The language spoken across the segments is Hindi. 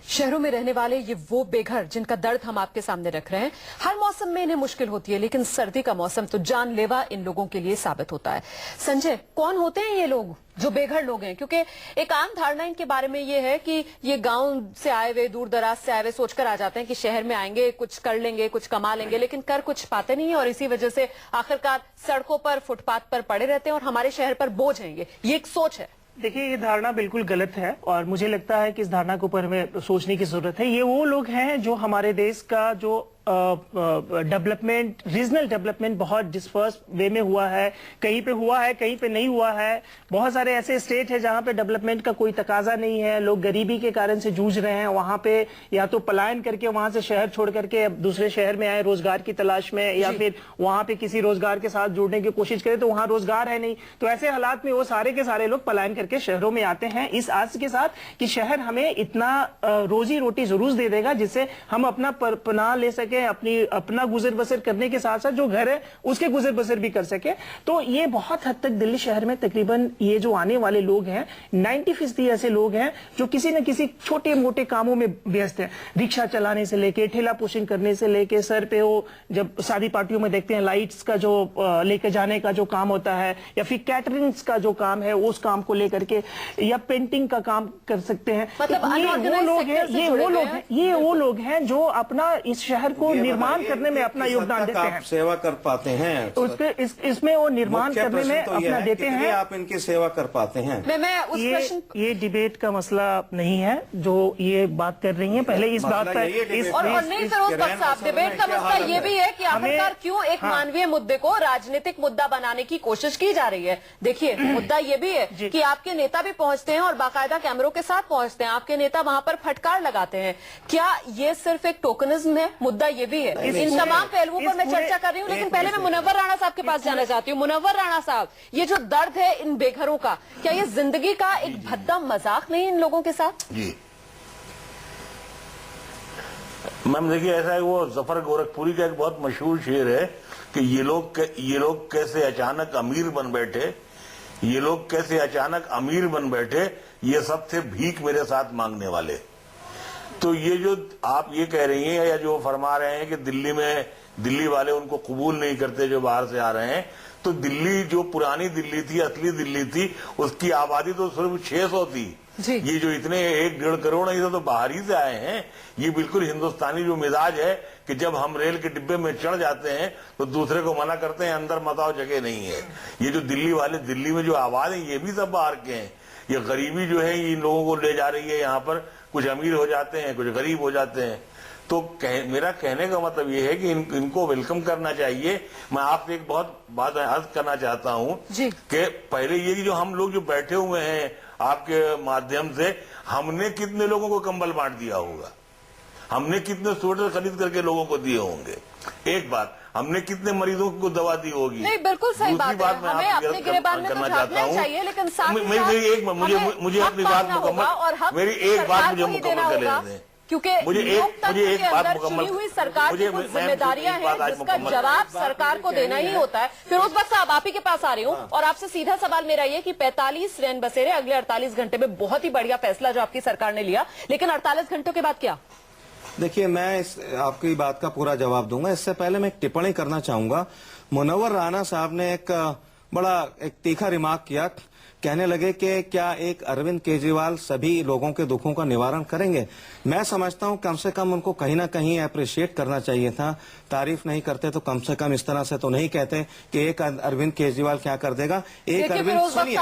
शहरों में रहने वाले ये वो बेघर जिनका दर्द हम आपके सामने रख रहे हैं। हर मौसम में इन्हें मुश्किल होती है, लेकिन सर्दी का मौसम तो जानलेवा इन लोगों के लिए साबित होता है। संजय, कौन होते हैं ये लोग जो बेघर लोग हैं? क्योंकि एक आम धारणा इनके बारे में ये है कि ये गांव से आए हुए, दूर दराज से आए हुए सोचकर आ जाते हैं कि शहर में आएंगे, कुछ कर लेंगे, कुछ कमा लेंगे, लेकिन कर कुछ पाते नहीं है और इसी वजह से आखिरकार सड़कों पर, फुटपाथ पर पड़े रहते हैं और हमारे शहर पर बोझ हैं। ये एक सोच है। देखिए, ये धारणा बिल्कुल गलत है और मुझे लगता है कि इस धारणा के ऊपर हमें सोचने की जरूरत है। ये वो लोग हैं जो हमारे देश का जो डेवलपमेंट, रीजनल डेवलपमेंट बहुत डिस्पर्स वे में हुआ है, कहीं पे हुआ है, कहीं पे नहीं हुआ है। बहुत सारे ऐसे स्टेट है जहां पे डेवलपमेंट का कोई तकाजा नहीं है, लोग गरीबी के कारण से जूझ रहे हैं। वहां पे या तो पलायन करके वहां से शहर छोड़ करके दूसरे शहर में आए रोजगार की तलाश में, या फिर वहां पे किसी रोजगार के साथ जुड़ने की कोशिश करें तो वहां रोजगार है नहीं, तो ऐसे हालात में वो सारे के सारे लोग पलायन करके शहरों में आते हैं इस आस के साथ कि शहर हमें इतना रोजी रोटी जरूर दे देगा जिससे हम अपना पनाह ले सके, अपना गुजर बसर करने के साथ साथ जो घर है उसके गुजर बसर भी कर सके। तो ये बहुत हद तक दिल्ली शहर में तकरीबन ये जो आने वाले लोग हैं 90% ऐसे लोग हैं जो किसी न किसी छोटे मोटे कामों में व्यस्त हैं। रिक्शा चलाने से लेके, ठेला पोषण करने से लेके, सर पे वो जब शादी पार्टियों में देखते हैं लाइट्स का जो लेके जाने का जो काम होता है, या फिर कैटरिंग्स का जो काम है उस काम को लेकर के, या पेंटिंग का काम कर सकते हैं। मतलब ये वो लोग हैं जो अपना इस शहर को निर्माण करने में अपना योगदान देते हैं। सेवा कर पाते हैं उसके इसमें वो निर्माण करने में तो अपना देते हैं। आप इनकी सेवा कर पाते हैं। ये डिबेट का मसला नहीं है जो ये बात कर रही हैं। पहले इस बात पर डिबेट का मसला ये भी है कि आखिरकार क्यों एक मानवीय मुद्दे को राजनीतिक मुद्दा बनाने की कोशिश की जा रही है। देखिए, मुद्दा ये भी है कि आपके नेता भी पहुंचते हैं और बाकायदा कैमरों के साथ पहुंचते हैं, आपके नेता वहां पर फटकार लगाते हैं। क्या ये सिर्फ एक टोकनिज्म है? मुद्दा ये भी है। इन तमाम पहलुओं पर मैं चर्चा कर रही हूँ, लेकिन पहले मैं मुनव्वर राणा साहब के पास जाना चाहती हूँ। मुनव्वर राणा साहब, ये जो दर्द है इन बेघरों का, क्या ये जिंदगी का एक भद्दा मजाक नहीं इन लोगों के साथ? जी मैम, देखिए, ऐसा है, वो जफर गोरखपुरी का एक बहुत मशहूर शेर है कि ये लोग कैसे अचानक अमीर बन बैठे, ये लोग कैसे अचानक अमीर बन बैठे, ये सब थे भीख मेरे साथ मांगने वाले। तो ये जो आप ये कह रही हैं या जो फरमा रहे हैं कि दिल्ली वाले उनको कबूल नहीं करते जो बाहर से आ रहे हैं, तो दिल्ली जो पुरानी दिल्ली थी, असली दिल्ली थी, उसकी आबादी तो सिर्फ 600 थी। ये जो इतने 1-1.5 करोड़ ये तो बाहर ही से आए हैं। ये बिल्कुल हिंदुस्तानी जो मिजाज है कि जब हम रेल के डिब्बे में चढ़ जाते हैं तो दूसरे को मना करते हैं, अंदर मत आओ, जगह नहीं है। ये जो दिल्ली वाले, दिल्ली में जो आबाद है, ये भी सब बाहर के हैं। ये गरीबी जो है इन लोगों को ले जा रही है यहाँ पर। कुछ अमीर हो जाते हैं, कुछ गरीब हो जाते हैं। तो मेरा कहने का मतलब ये है कि इनको वेलकम करना चाहिए। मैं आपसे एक बहुत बात अर्ज करना चाहता हूँ कि पहले ये जो हम लोग जो बैठे हुए हैं आपके माध्यम से, हमने कितने लोगों को कंबल बांट दिया होगा, हमने कितने स्वेटर खरीद करके लोगों को दिए होंगे, एक बात, हमने कितने मरीजों को दवा दी होगी। नहीं, बिल्कुल सही बात है। हमें अपने गिरेबान में तो झांकना चाहिए, लेकिन साथ ही साथ मुझे अपनी बात मुकम्मल, मेरी एक बात मुझे मुकम्मल कर लेने दें, क्योंकि मुझे एक बात मुकम्मल, हुई सरकार की कुछ जिम्मेदारियां हैं जिसका जवाब सरकार को देना ही होता है। फिर उस वक्त आप ही के पास आ रही हूँ और आपसे सीधा सवाल मेरा ये कि 45 रैन बसेरे अगले 48 घंटे में, बहुत ही बढ़िया फैसला जो आपकी सरकार ने लिया, लेकिन 48 घंटों के बाद क्या? देखिए, मैं आपकी बात का पूरा जवाब दूंगा। इससे पहले मैं एक टिप्पणी करना चाहूंगा। मुनव्वर राणा साहब ने एक बड़ा तीखा रिमार्क किया, कहने लगे कि क्या एक अरविंद केजरीवाल सभी लोगों के दुखों का निवारण करेंगे। मैं समझता हूं कम से कम उनको कहीं ना कहीं अप्रिशिएट करना चाहिए था। तारीफ नहीं करते तो कम से कम इस तरह से तो नहीं कहते कि एक अरविंद केजरीवाल क्या कर देगा। एक अरविंद, सुनिए,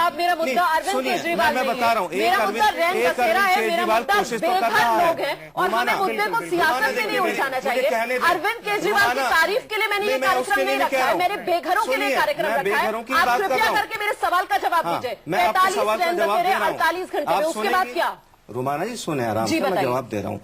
मैं बता रहा हूँ, एक अरविंद केजरीवाल कोशिश तो कर रहा है और हमें मुद्दे को सियासत में नहीं उलझाना चाहिए। अरविंद केजरीवाल की तारीफ के लिए मैंने ये कार्यक्रम नहीं रखा है, मेरे बेघरों के लिए कार्यक्रम रखा है। आप कृपया करके मेरे सवाल का जवाब दीजिए। मैं आपके सवाल का जवाब दे रहा हूँ। 48 घंटे में, उसके बाद क्या? रुमाना जी सुने आराम से, मैं जवाब दे रहा हूँ।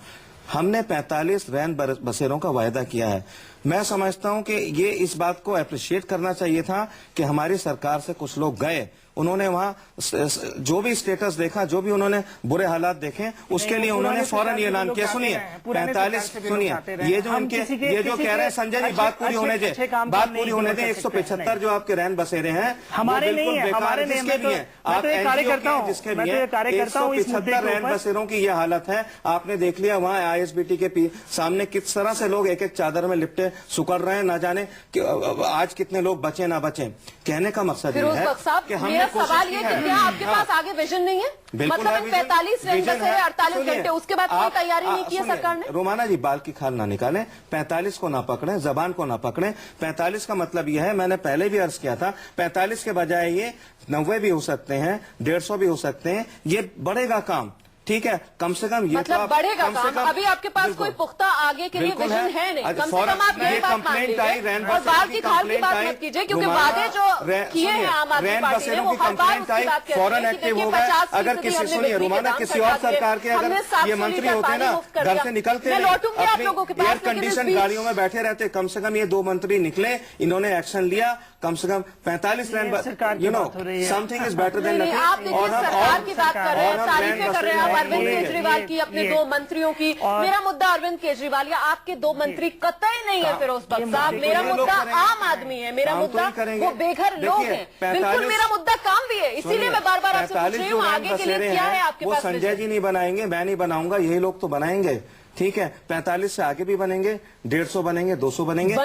हमने 45 रैन बसेरों का वायदा किया है। मैं समझता हूं कि ये इस बात को अप्रिशिएट करना चाहिए था कि हमारी सरकार से कुछ लोग गए उन्होंने वहाँ जो भी स्टेटस देखा, जो भी उन्होंने बुरे हालात देखे, उसके लिए उन्होंने फौरन ये ऐलान किया। सुनिए 45, सुनिए ये जो इनके ये जो कह रहे हैं संजय जी, बात पूरी होने दे, बात पूरी होने दे। 175 जो आपके रैन बसेरे हैं हमारे नहीं है, हमारे नहीं, जिसके भी हैं, आप कार्यकर्ता हूं, जिसके भी हैं 175 रैन बसेरों की ये हालत है। आपने देख लिया वहाँ ISBT के सामने किस तरह से लोग एक एक चादर में लिपटे सुकड़ रहे हैं, ना जाने कि आज कितने लोग बचे ना बचे। कहने का मकसद ये है कि मेरा सवाल ये कि क्या आपके पास आगे विजन नहीं है? मतलब 45 रैन बसेरे 48 घंटे, उसके बाद कोई तैयारी नहीं की है सरकार ने? रोमाना जी, बाल की खाल ना निकालें, 45 को ना पकड़ें, जबान को ना पकड़ें। 45 का मतलब यह है, मैंने पहले भी अर्ज किया था, 45 के बजाय ये 90 भी हो सकते हैं, 150 भी हो सकते हैं। ये बढ़ेगा काम, ठीक है, कम से कम ये मतलब बढ़ेगा काम। अभी आपके पास कोई पुख्ता आगे के लिए विजन है नहीं, कम से कम आप ये बात मान लीजिए। और बाल की खाल की बात मत कीजिए, क्योंकि वादे जो किए हैं आम आदमी पार्टी ने वो हर बार उसकी बात करते फौरन हैं एक्टिव कि हो गए। 50% अगर किसी, सुनिए रोमाना, किसी और सरकार के अगर ये मंत्री होते ना, घर से निकलते एयर कंडीशन गाड़ियों में बैठे रहते, कम से कम ये 2 मंत्री निकले, इन्होंने एक्शन लिया, कम से कम 45 रैन, you know something is better than nothing. आप देखिए सरकार की बात कर रहे हैं, तारीफें कर रहे हैं आप अरविंद केजरीवाल की, अपने 2 मंत्रियों की। मेरा मुद्दा अरविंद केजरीवाल या आपके 2 मंत्री कतई नहीं है फिरोज बख्श साहब। मेरा मुद्दा आम आदमी है, मेरा मुद्दा वो बेघर लोग हैं। बिल्कुल मेरा मुद्दा काम भी है, इसीलिए मैं बार बार आपसे पूछ रही हूँ आगे के लिए क्या है आपके पास? संजय जी नहीं बनाएंगे, मैं नहीं बनाऊंगा, यही लोग तो बनाएंगे, ठीक है। 45 से आगे भी बनेंगे, 150 बनेंगे, 200 बनेंगे।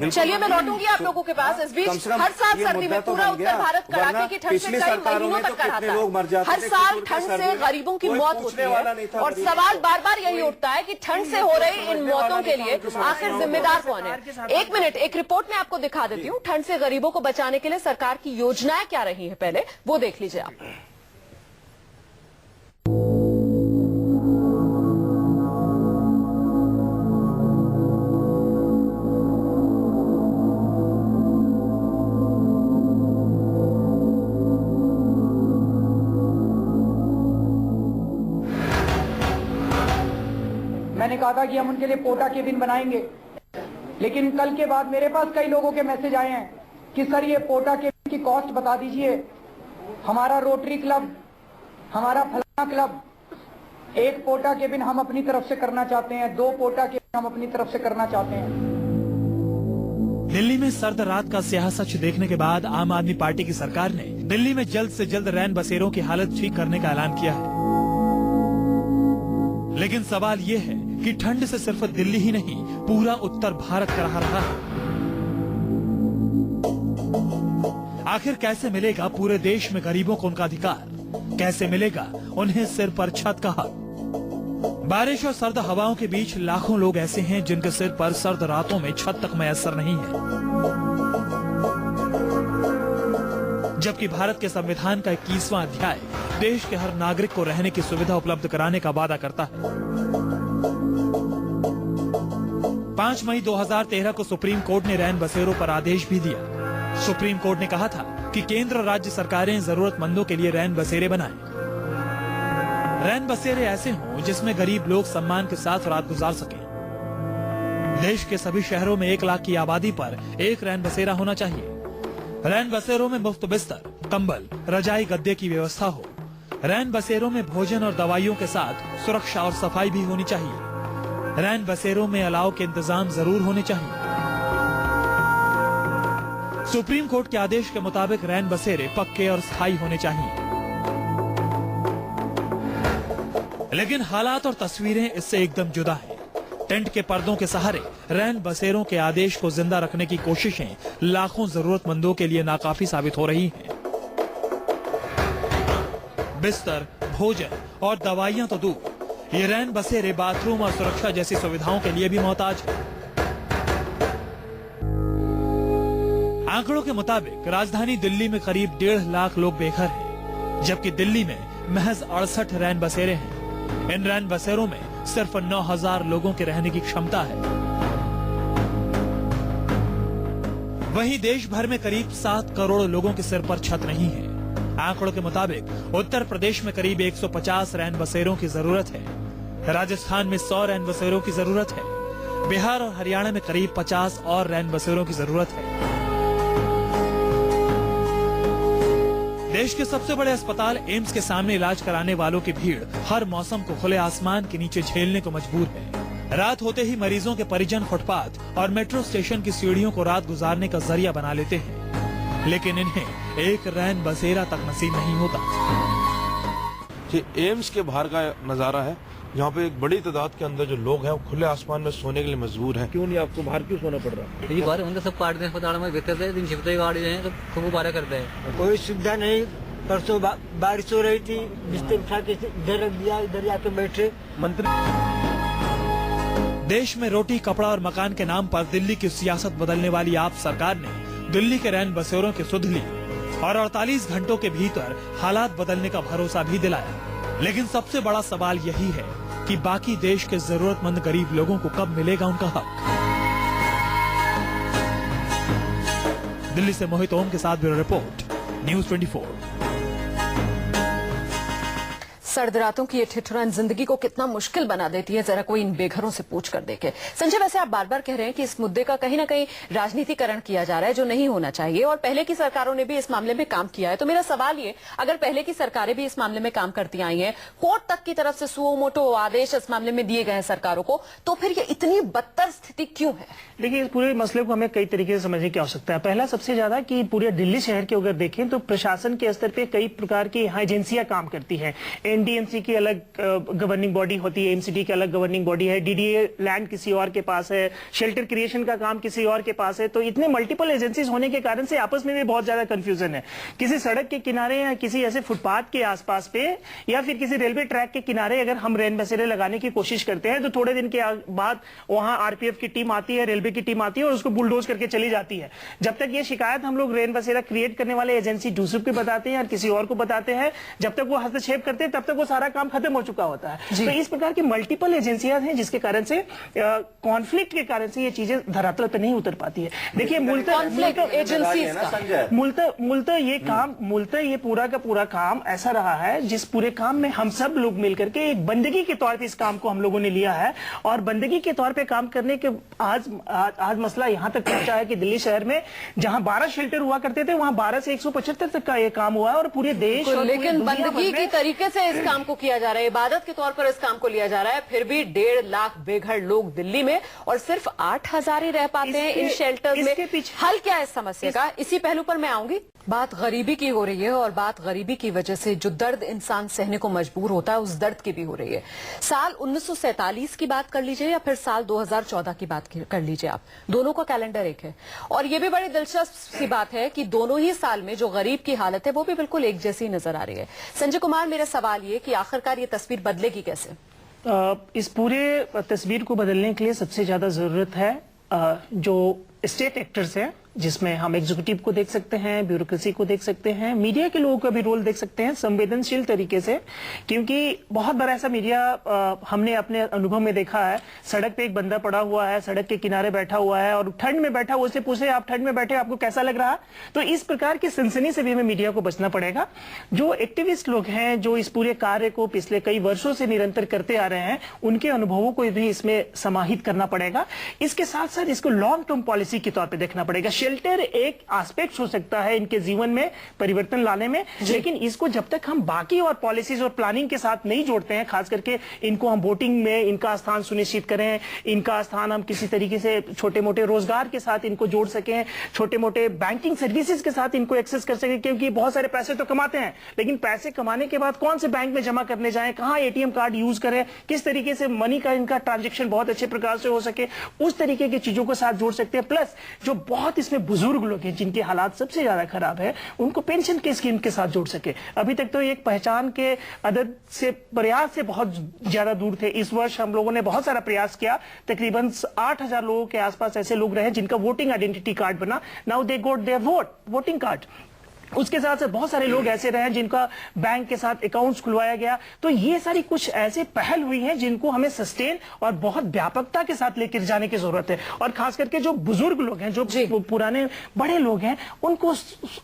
चलिए मैं लौटूंगी आप लोगों के पास। इस बीच हर साल सर्दी में पूरा उत्तर भारत कड़ाके की ठंड से कई महीनों तक कराता है। हर साल ठंड से गरीबों की मौत होती है और सवाल बार बार यही उठता है कि ठंड से हो रही इन मौतों के लिए आखिर जिम्मेदार कौन है? एक मिनट, एक रिपोर्ट में आपको दिखा देती हूँ। ठंड से गरीबों को बचाने के लिए सरकार की योजनाएं क्या रही है, पहले वो देख लीजिए आप। मैंने कहा था कि हम उनके लिए पोटा केबिन बनाएंगे, लेकिन कल के बाद मेरे पास कई लोगों के मैसेज आए हैं कि सर ये पोटा केबिन की कॉस्ट बता दीजिए। हमारा रोटरी क्लब, हमारा फलाना क्लब, 1 पोटा केबिन हम अपनी तरफ से करना चाहते हैं, 2 पोटा केबिन हम अपनी तरफ से करना चाहते हैं। दिल्ली में सर्द रात का स्याह सच देखने के बाद आम आदमी पार्टी की सरकार ने दिल्ली में जल्द से जल्द रैन बसेरों की हालत ठीक करने का ऐलान किया है। लेकिन सवाल ये है कि ठंड से सिर्फ दिल्ली ही नहीं, पूरा उत्तर भारत रहा है। आखिर कैसे मिलेगा पूरे देश में गरीबों को उनका अधिकार? कैसे मिलेगा उन्हें सिर पर छत का हक? बारिश और सर्द हवाओं के बीच लाखों लोग ऐसे हैं जिनके सिर पर सर्द रातों में छत तक मैसर नहीं है। जबकि भारत के संविधान का 21वां अध्याय देश के हर नागरिक को रहने की सुविधा उपलब्ध कराने का वादा करता है। 5 मई 2013 को सुप्रीम कोर्ट ने रैन बसेरों पर आदेश भी दिया। सुप्रीम कोर्ट ने कहा था कि केंद्र राज्य सरकारें जरूरतमंदों के लिए रैन बसेरे बनाएं। रैन बसेरे ऐसे हों जिसमें गरीब लोग सम्मान के साथ रात गुजार सकें। देश के सभी शहरों में 1 लाख की आबादी पर 1 रैन बसेरा होना चाहिए। रैन बसेरों में मुफ्त बिस्तर, कंबल, रजाई गद्दे की व्यवस्था हो। रैन बसेरों में भोजन और दवाइयों के साथ सुरक्षा और सफाई भी होनी चाहिए। रैन बसेरों में अलाव के इंतजाम जरूर होने चाहिए। सुप्रीम कोर्ट के आदेश के मुताबिक रैन बसेरे पक्के और स्थायी होने चाहिए। लेकिन हालात और तस्वीरें इससे एकदम जुदा हैं। टेंट के पर्दों के सहारे रैन बसेरों के आदेश को जिंदा रखने की कोशिशें लाखों जरूरतमंदों के लिए नाकाफी साबित हो रही हैं। बिस्तर, भोजन और दवाइयां तो दूर, ये रैन बसेरे बाथरूम और सुरक्षा जैसी सुविधाओं के लिए भी मोहताज हैं। आंकड़ों के मुताबिक राजधानी दिल्ली में करीब 1.5 लाख लोग बेघर हैं, जबकि दिल्ली में महज 68 रैन बसेरे हैं। इन रैन बसेरों में सिर्फ 9,000 लोगों के रहने की क्षमता है। वहीं देश भर में करीब 7 करोड़ लोगों के सिर पर छत नहीं है। आंकड़ों के मुताबिक उत्तर प्रदेश में करीब 150 रैन बसेरों की जरूरत है। राजस्थान में 100 रैन बसेरों की जरूरत है। बिहार और हरियाणा में करीब 50 और रैन बसेरों की जरूरत है। देश के सबसे बड़े अस्पताल एम्स के सामने इलाज कराने वालों की भीड़ हर मौसम को खुले आसमान के नीचे झेलने को मजबूर है। रात होते ही मरीजों के परिजन फुटपाथ और मेट्रो स्टेशन की सीढ़ियों को रात गुजारने का जरिया बना लेते हैं, लेकिन इन्हें एक रैन बसेरा तक नसीब नहीं होता। ये एम्स के बाहर का नजारा है, यहाँ पे एक बड़ी तादाद के अंदर जो लोग हैं वो खुले आसमान में सोने के लिए मजबूर हैं। क्यों नहीं आपको बाहर क्यों सोना पड़ रहा है? ये बाहर उनका सब काट दें अस्पताल में बेहतर है, दिन शिफ्ट गाड़ी हैं तो खूब बारह करते हैं। कोई सुविधा नहीं। परसों बारिश हो रही थी, बिस्तर उठा के इधर रख दिया, इधर जाके बैठे। मंत्री देश में रोटी कपड़ा और मकान के नाम पर दिल्ली की सियासत बदलने वाली आप सरकार ने दिल्ली के रैन बसेरों की सुध ली और 48 घंटों के भीतर हालात बदलने का भरोसा भी दिलाया। लेकिन सबसे बड़ा सवाल यही है कि बाकी देश के जरूरतमंद गरीब लोगों को कब मिलेगा उनका हक। दिल्ली से मोहित ओम के साथ ब्यूरो रिपोर्ट, न्यूज़ 24। सर्द रातों की ये ठिठुरन जिंदगी को कितना मुश्किल बना देती है, जरा कोई इन बेघरों से पूछ कर देखे। संजय, वैसे आप बार बार कह रहे हैं कि इस मुद्दे का कहीं ना कहीं राजनीतिकरण किया जा रहा है, जो नहीं होना चाहिए, और पहले की सरकारों ने भी इस मामले में काम किया है। तो मेरा सवाल ये, अगर पहले की सरकारें भी इस मामले में काम करती आई हैं, कोर्ट तक की तरफ से सुओ मोटो आदेश इस मामले में दिए गए हैं सरकारों को, तो फिर ये इतनी बदतर स्थिति क्यों है? देखिए, इस पूरे मसले को हमें कई तरीके से समझने की आवश्यकता है। पहला, सबसे ज्यादा कि पूरे दिल्ली शहर के अगर देखें तो प्रशासन के स्तर पे कई प्रकार की यहाँ एजेंसियां काम करती हैं। एनडीएमसी की अलग गवर्निंग बॉडी होती है, एमसीडी की अलग गवर्निंग बॉडी है, डीडीए लैंड किसी और के पास है, शेल्टर क्रिएशन का काम किसी और के पास है। तो इतने मल्टीपल एजेंसीज होने के कारण से आपस में भी बहुत ज्यादा कंफ्यूजन है। किसी सड़क के किनारे या किसी ऐसे फुटपाथ के आसपास पे या फिर किसी रेलवे ट्रैक के किनारे अगर हम रैन बसेरे लगाने की कोशिश करते हैं तो थोड़े दिन के बाद वहां आरपीएफ की टीम आती है, रेलवे की टीम आती है और उसको बुलडोज करके चली जाती है। जब तक ये शिकायत हम लोग रैन बसेरा क्रिएट करने वाले एजेंसी डूसुप को बताते हैं और किसी और को बताते हैं, जब तक वो हस्तक्षेप करते हैं तब तक वो सारा काम खत्म हो चुका होता है। तो इस प्रकार की मल्टीपल एजेंसियां हैं जिसके कारण से कॉन्फ्लिक्ट के कारण से ये चीजें धरातल पर नहीं उतर पाती है। देखिए, मूलतः ये पूरा का पूरा काम ऐसा रहा है जिस पूरे काम में हम सब लोग मिलकर के एक बंदगी के तौर पे इस काम को हम लोगों ने लिया है और बंदगी के तौर पे काम करने के आज मसला यहां तक पहुंचा है कि दिल्ली शहर में जहां 12 शेल्टर हुआ करते थे वहां 12 से 175 तक का ये काम हुआ है और पूरे देश और लेकिन बंदगी की तरीके से इस काम को किया जा रहा है, इबादत के तौर पर इस काम को लिया जा रहा है। फिर भी 1.5 लाख बेघर लोग दिल्ली में और सिर्फ 8,000 ही रह पाते हैं इन शेल्टर्स में। हल क्या है इस समस्या का? इसी पहलू पर मैं आऊंगी। बात गरीबी की हो रही है और बात गरीबी की वजह से जो दर्द इंसान सहने को मजबूर होता है उस दर्द की भी हो रही है। साल 1947 की बात कर लीजिए या फिर साल 2014 की बात कर लीजिए, आप दोनों का कैलेंडर एक है और ये भी बड़ी दिलचस्प सी बात है कि दोनों ही साल में जो गरीब की हालत है वो भी बिल्कुल एक जैसी नजर आ रही है। संजय कुमार, मेरा सवाल ये कि आखिरकार ये तस्वीर बदलेगी कैसे? इस पूरे तस्वीर को बदलने के लिए सबसे ज्यादा जरूरत है जो स्टेट एक्टर्स हैं, जिसमें हम एग्जीक्यूटिव को देख सकते हैं, ब्यूरोक्रेसी को देख सकते हैं, मीडिया के लोगों का भी रोल देख सकते हैं संवेदनशील तरीके से, क्योंकि बहुत बड़ा ऐसा मीडिया हमने अपने अनुभव में देखा है। सड़क पे एक बंदा पड़ा हुआ है, सड़क के किनारे बैठा हुआ है और ठंड में बैठा, उससे पूछे आप ठंड में बैठे आपको कैसा लग रहा? तो इस प्रकार की सनसनी से भी हमें मीडिया को बचना पड़ेगा। जो एक्टिविस्ट लोग हैं जो इस पूरे कार्य को पिछले कई वर्षों से निरंतर करते आ रहे हैं, उनके अनुभवों को भी इसमें समाहित करना पड़ेगा। इसके साथ साथ इसको लॉन्ग टर्म पॉलिसी के तौर पर देखना पड़ेगा। शेल्टर एक एस्पेक्ट हो सकता है इनके जीवन में परिवर्तन लाने में, लेकिन इसको जब तक हम बाकी और पॉलिसीज और प्लानिंग के साथ नहीं जोड़ते हैं, खास करके इनको हम वोटिंग में इनका स्थान सुनिश्चित करें, इनका स्थान हम किसी तरीके से छोटे मोटे रोजगार के साथ इनको जोड़ सकें, छोटे मोटे बैंकिंग सर्विसेज के साथ इनको एक्सेस कर सकें, क्योंकि बहुत सारे पैसे तो कमाते हैं, लेकिन पैसे कमाने के बाद कौन से बैंक में जमा करने जाएं, कहां एटीएम कार्ड यूज करें, किस तरीके से मनी का इनका ट्रांजेक्शन बहुत अच्छे प्रकार से हो सके, उस तरीके की चीजों को साथ जोड़ सकते हैं। प्लस जो बहुत इसमें बुजुर्ग लोग हैं जिनके हालात सबसे ज्यादा खराब है, उनको पेंशन के स्कीम के साथ जोड़ सके। अभी तक तो एक पहचान के अदद से प्रयास से बहुत ज्यादा दूर थे। इस वर्ष हम लोगों ने बहुत सारा प्रयास किया, तकरीबन 8,000 लोगों के आसपास ऐसे लोग रहे जिनका वोटिंग आइडेंटिटी कार्ड बना। Now they got their voting card. उसके साथ साथ बहुत सारे लोग ऐसे रहे जिनका बैंक के साथ अकाउंट्स खुलवाया गया। तो ये सारी कुछ ऐसे पहल हुई हैं जिनको हमें सस्टेन और बहुत व्यापकता के साथ लेकर जाने की जरूरत है। और खास करके जो बुजुर्ग लोग हैं, जो पुराने बड़े लोग हैं, उनको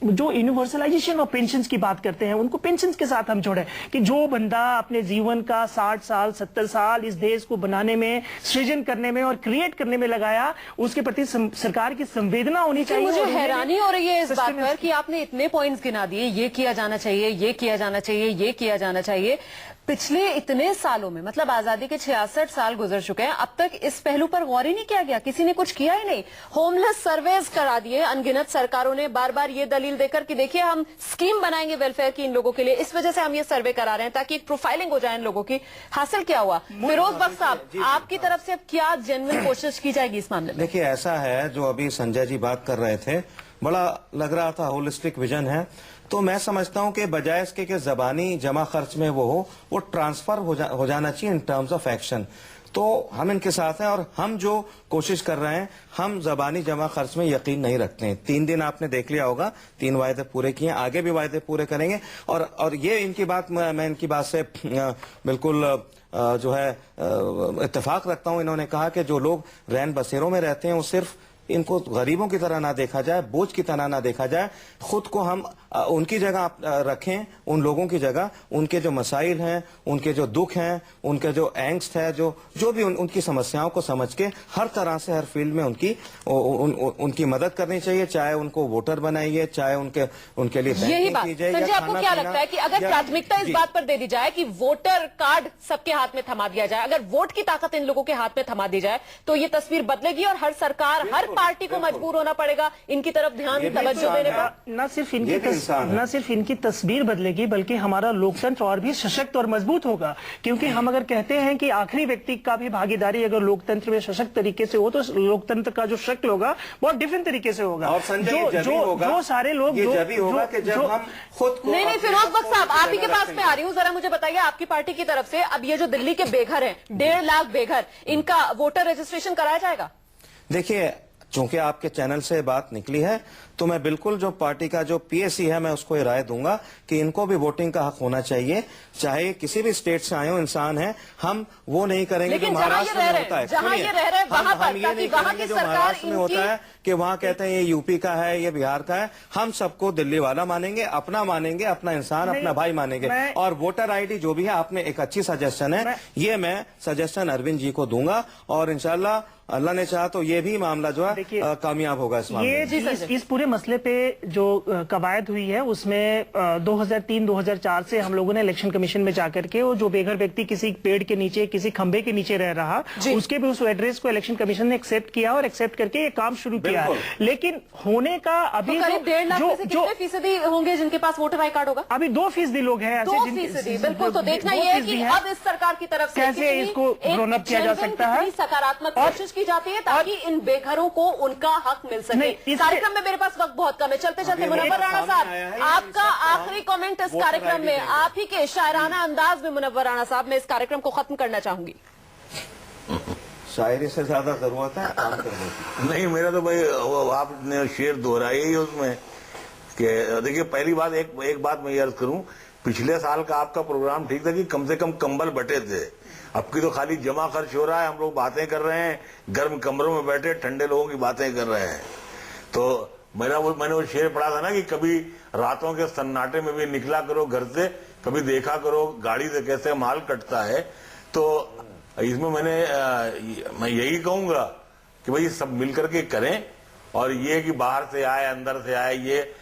जो यूनिवर्सलाइजेशन ऑफ पेंशन की बात करते हैं, उनको पेंशन के साथ हम जोड़े कि जो बंदा अपने जीवन का 60 साल 70 साल इस देश को बनाने में, सृजन करने में और क्रिएट करने में लगाया, उसके प्रति सरकार की संवेदना होनी चाहिए। मुझे हैरानी हो रही है इस बात पर कि आपने इतने पॉइंट्स गिना दिए, ये किया जाना चाहिए, ये किया जाना चाहिए, ये किया जाना चाहिए। पिछले इतने सालों में, मतलब आजादी के 66 साल गुजर चुके हैं, अब तक इस पहलू पर गौर ही नहीं किया गया, किसी ने कुछ किया ही नहीं। होमलेस सर्वेज करा दिए अनगिनत सरकारों ने, बार बार ये दलील देकर कि देखिए हम स्कीम बनाएंगे वेलफेयर की इन लोगों के लिए, इस वजह से हम ये सर्वे करा रहे हैं ताकि एक प्रोफाइलिंग हो जाए इन लोगों की। हासिल क्या हुआ? फिरोज बख्श साहब, आपकी तरफ से अब क्या जेन्युइन कोशिश की जाएगी इस मामले में? देखिए, ऐसा है, जो अभी संजय जी बात कर रहे थे, बड़ा लग रहा था होलिस्टिक विजन है, तो मैं समझता हूं कि बजाय इसके कि जबानी जमा खर्च में वो ट्रांसफर हो जाना चाहिए इन टर्म्स ऑफ एक्शन। तो हम इनके साथ हैं और हम जो कोशिश कर रहे हैं, हम जबानी जमा खर्च में यकीन नहीं रखते हैं। 3 दिन आपने देख लिया होगा, 3 वायदे पूरे किए, आगे भी वायदे पूरे करेंगे। और ये इनकी बात, मैं इनकी बात से बिल्कुल जो है इत्तेफाक रखता हूं। इन्होंने कहा कि जो लोग रैन बसेरों में रहते हैं वो सिर्फ इनको गरीबों की तरह ना देखा जाए, बोझ की तरह ना देखा जाए, खुद को हम उनकी जगह रखें, उन लोगों की जगह, उनके जो मसाइल हैं, उनके जो दुख हैं, उनके जो एंग्स्ट है, जो भी उनकी समस्याओं को समझ के हर तरह से हर फील्ड में उनकी मदद करनी चाहिए, चाहे उनको वोटर बनाइए, चाहे उनके लिए यही बात। संजय, आपको क्या लगता है कि अगर प्राथमिकता इस बात पर दे दी जाए कि वोटर कार्ड सबके हाथ में थमा दिया जाए, अगर वोट की ताकत इन लोगों के हाथ में थमा दी जाए, तो ये तस्वीर बदलेगी और हर सरकार, हर पार्टी को मजबूर होना पड़ेगा इनकी तरफ ध्यान तवज्जो देने पर? न सिर्फ इनकी तस्वीर बदलेगी, बल्कि हमारा लोकतंत्र और भी सशक्त और मजबूत होगा। क्योंकि हम अगर कहते हैं कि आखिरी व्यक्ति का भी भागीदारी अगर लोकतंत्र में सशक्त तरीके से हो, तो लोकतंत्र का जो शक्ल होगा बहुत डिफरेंट तरीके से होगा। और संजय, जो सारे लोग जब हम खुद को नहीं, फिरोज बख्श साहब, आप ही के पास में आ रही हूँ, जरा मुझे बताइए आपकी पार्टी की तरफ से अब ये जो दिल्ली के बेघर हैं, 1.5 लाख बेघर, इनका वोटर रजिस्ट्रेशन कराया जाएगा? देखिए, चूंकि आपके चैनल से बात निकली है, तो मैं बिल्कुल जो पार्टी का जो पीएसी है, मैं उसको ये राय दूंगा कि इनको भी वोटिंग का हक होना चाहिए, चाहे किसी भी स्टेट से आए हो, इंसान है। हम वो नहीं करेंगे जो महाराष्ट्र में होता है, जहां ये रह रहे हैं वहां पर, हम ये नहीं करेंगे जो महाराष्ट्र में होता है कि वहां कहते हैं ये यूपी का है, ये बिहार का है। हम सबको दिल्ली वाला मानेंगे, अपना इंसान, अपना भाई मानेंगे। और वोटर आईडी जो भी है, आपने एक अच्छी सजेशन है, ये मैं सजेशन अरविंद जी को दूंगा और इंशाल्लाह अल्लाह ने चाहा तो ये भी मामला जो है कामयाब होगा। इस मामले इस पूरे मसले पे जो कवायद हुई है, उसमें 2003-2004 से हम लोगों ने इलेक्शन कमीशन में जाकर के वो जो बेघर व्यक्ति किसी पेड़ के नीचे, किसी खंबे के नीचे रह रहा, उसके भी उस एड्रेस को इलेक्शन कमीशन ने एक्सेप्ट किया और एक्सेप्ट करके ये काम शुरू किया। लेकिन होने का अभी तो 1.5 लाख में से कितने फीसदी होंगे जिनके पास वोटर आई कार्ड होगा? अभी 2% लोग हैं। 2%, बिल्कुल। तो देखना यह है कि अब इस सरकार की तरफ से कैसे इसको ग्रोन अप किया जा सकता है, सकारात्मक कोशिश की जाती है ताकि इन बेघरों को उनका हक मिल सके। कार्यक्रम में मेरे पास वक्त बहुत कम है, चलते चलते मुनव्वर राणा साहब, आपका आखिरी कमेंट इस कार्यक्रम में, आप ही के शायराना अंदाज में मुनव्वर राणा साहब, मैं इस कार्यक्रम को खत्म करना चाहूंगी। शायरी से ज्यादा जरूरत है काम करने। नहीं, मेरा तो भाई आपने शेर दोहराया ही उसमें कि देखिए, पहली बात एक बात मैं अर्ज करूं, पिछले साल का आपका प्रोग्राम ठीक था कि कम से कम कंबल बटे थे। अब की तो खाली जमा खर्च हो रहा है, हम लोग बातें कर रहे हैं, गर्म कमरों में बैठे ठंडे लोगों की बातें कर रहे हैं। तो मैंने वो शेर पढ़ा था ना कि कभी रातों के सन्नाटे में भी निकला करो घर से, कभी देखा करो गाड़ी से कैसे माल कटता है। तो इसमें मैं यही कहूंगा कि भाई सब मिलकर के करें, और ये कि बाहर से आए अंदर से आए, ये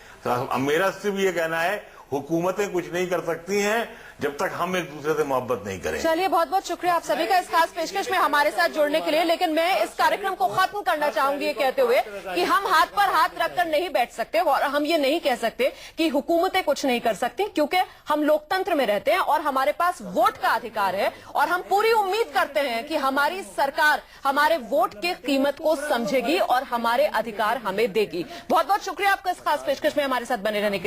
मेरा सिर्फ ये कहना है, हुकूमतें कुछ नहीं कर सकती हैं जब तक हम एक दूसरे से मोहब्बत नहीं करें। चलिए, बहुत बहुत शुक्रिया आप सभी का इस खास पेशकश में हमारे साथ जुड़ने के लिए। लेकिन मैं इस कार्यक्रम को खत्म करना चाहूंगी ये कहते हुए कि हम हाथ पर हाथ रखकर नहीं बैठ सकते और हम ये नहीं कह सकते कि हुकूमतें कुछ नहीं कर सकती, क्योंकि हम लोकतंत्र में रहते हैं और हमारे पास वोट का अधिकार है। और हम पूरी उम्मीद करते हैं कि हमारी सरकार हमारे वोट की कीमत को समझेगी और हमारे अधिकार हमें देगी। बहुत बहुत शुक्रिया आपका इस खास पेशकश में हमारे साथ बने रहने के लिए।